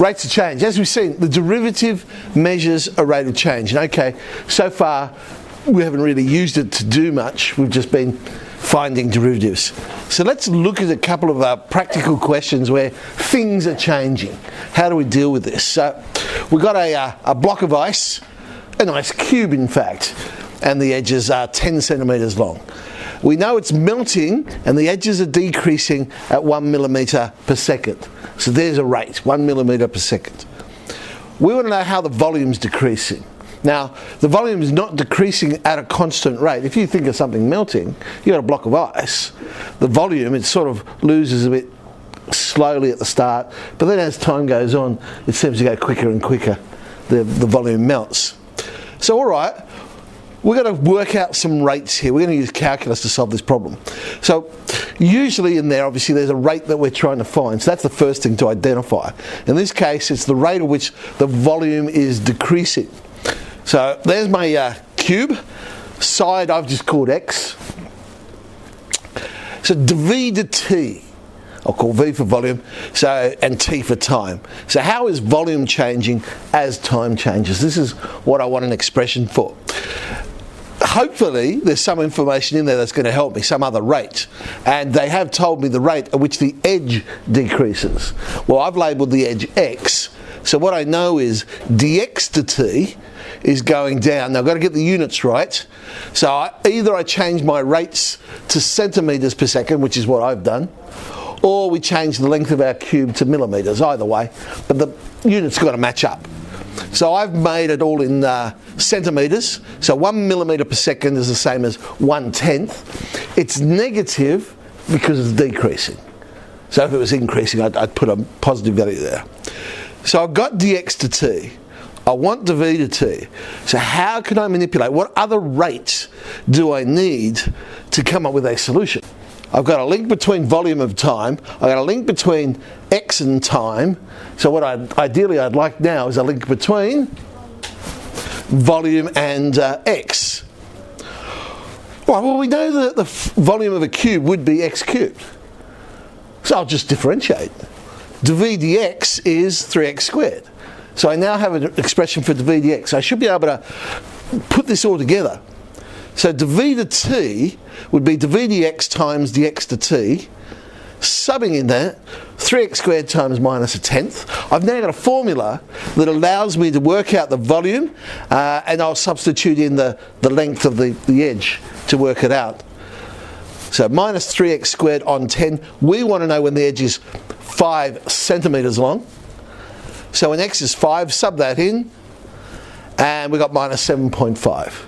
Rates of change. As we've seen, the derivative measures a rate of change. And okay, so far we haven't really used it to do much. We've just been finding derivatives. So let's look at a couple of practical questions where things are changing. How do we deal with this? So we've got a block of ice, an ice cube in fact, and the edges are 10 centimetres long. We know it's melting and the edges are decreasing at 1 millimetre per second. So there's a rate, 1 millimetre per second. We want to know how the volume's decreasing. Now, the volume is not decreasing at a constant rate. If you think of something melting, you've got a block of ice. The volume, it sort of loses a bit slowly at the start, but then as time goes on, it seems to go quicker and quicker. The volume melts. So all right, we're going to work out some rates here. We're going to use calculus to solve this problem. So usually in there, obviously, there's a rate that we're trying to find. So that's the first thing to identify. In this case, it's the rate at which the volume is decreasing. So there's my cube. Side I've just called x. So dv dt, I'll call v for volume, and t for time. So how is volume changing as time changes? This is what I want an expression for. Hopefully there's some information in there that's going to help me, some other rate. And they have told me the rate at which the edge decreases. Well, I've labelled the edge x. So what I know is dx dt is going down. Now I've got to get the units right. So either I change my rates to centimetres per second, which is what I've done, or we change the length of our cube to millimetres, either way. But the units got to match up. So I've made it all in centimetres. So 1 millimetre per second is the same as 1/10. It's negative because it's decreasing. So if it was increasing, I'd put a positive value there. So I've got dx to t. I want dv to t. So how can I manipulate? What other rates do I need to come up with a solution? I've got a link between volume of time. I've got a link between x and time. So what ideally I'd like now is a link between volume and x. Well, we know that the volume of a cube would be x cubed. So I'll just differentiate. dv dx is 3x squared. So I now have an expression for dv dx. I should be able to put this all together. So dv to t would be dv dx times dx to t, subbing in that 3x squared times minus 1/10. I've now got a formula that allows me to work out the volume, and I'll substitute in the length of the edge to work it out. So minus 3x squared on 10. We want to know when the edge is 5 centimetres long. So when x is 5, sub that in, and we've got minus 7.5.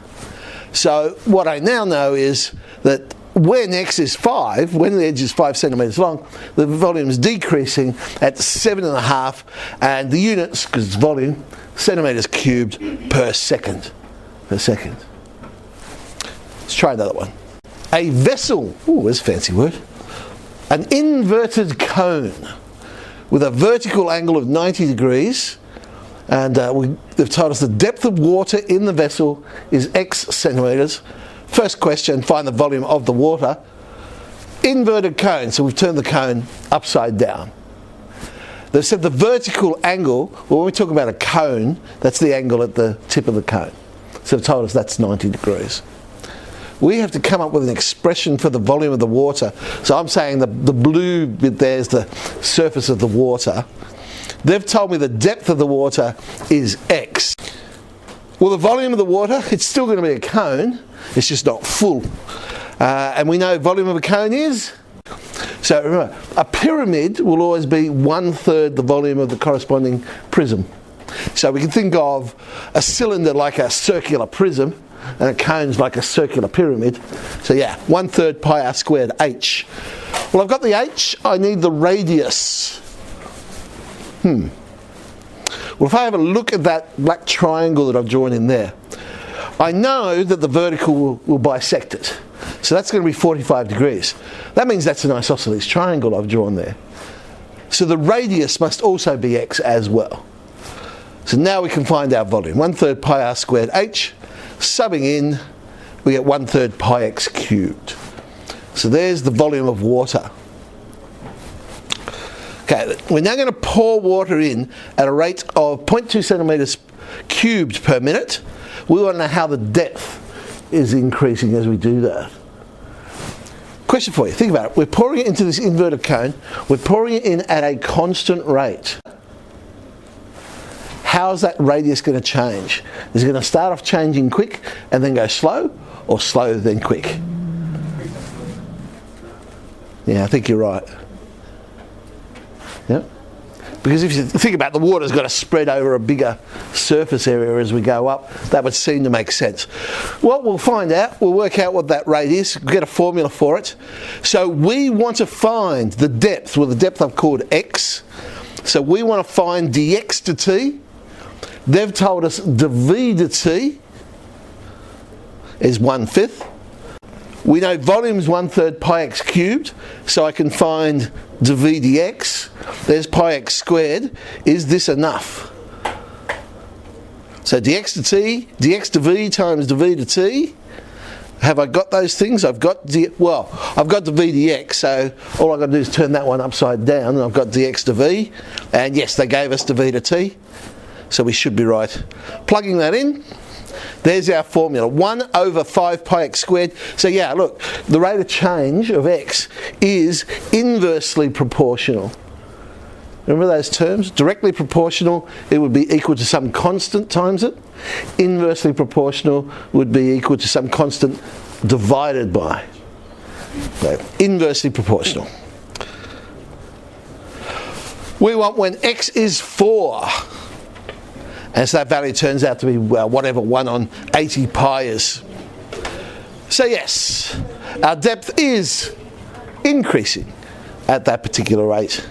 So what I now know is that when x is 5, when the edge is 5 centimetres long, the volume is decreasing at 7.5, and the units, because it's volume, centimetres cubed per second. Let's try another one. A vessel, there's a fancy word, an inverted cone with a vertical angle of 90 degrees, and they've told us the depth of water in the vessel is x centimetres. First question, find the volume of the water. Inverted cone, so we've turned the cone upside down. They've said the vertical angle, well, when we talk about a cone, that's the angle at the tip of the cone. So they've told us that's 90 degrees. We have to come up with an expression for the volume of the water. So I'm saying the blue bit there is the surface of the water. They've told me the depth of the water is x. Well, the volume of the water, it's still going to be a cone, it's just not full. And we know volume of a cone is? So remember, a pyramid will always be 1/3 the volume of the corresponding prism. So we can think of a cylinder like a circular prism, and a cone's like a circular pyramid. So yeah, 1/3 pi r squared h. Well, I've got the h, I need the radius. Well, if I have a look at that black triangle that I've drawn in there, I know that the vertical will bisect it. So that's going to be 45 degrees. That means that's an isosceles triangle I've drawn there. So the radius must also be x as well. So now we can find our volume. 1/3 pi r squared h. Subbing in, we get 1/3 pi x cubed. So there's the volume of water. Okay, we're now going to pour water in at a rate of 0.2 centimetres cubed per minute. We want to know how the depth is increasing as we do that. Question for you, think about it. We're pouring it into this inverted cone. We're pouring it in at a constant rate. How's that radius going to change? Is it going to start off changing quick and then go slow, or slow then quick? Yeah, I think you're right. Yep. Because if you think about it, the water's got to spread over a bigger surface area as we go up. That would seem to make sense. Well, we'll find out. We'll work out what that rate is. We'll get a formula for it. So we want to find the depth. Well, the depth I've called x. So we want to find dx to t. They've told us dv to t is 1/5. We know volume is 1/3 pi x cubed, so I can find dv dx. There's pi x squared. Is this enough? So dx to t, dx to v times dv to t. Have I got those things? I've got I've got dv dx, so all I've got to do is turn that one upside down, and I've got dx to v. And yes, they gave us dv to t, so we should be right. Plugging that in. There's our formula, 1/5 pi x squared. So yeah, look, the rate of change of x is inversely proportional. Remember those terms? Directly proportional, it would be equal to some constant times it. Inversely proportional would be equal to some constant divided by. So, inversely proportional. We want when x is 4. And so that value turns out to be, well, whatever 1 on 80 pi is. So yes, our depth is increasing at that particular rate.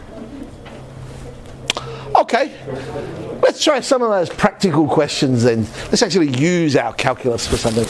Okay, let's try some of those practical questions then. Let's actually use our calculus for something.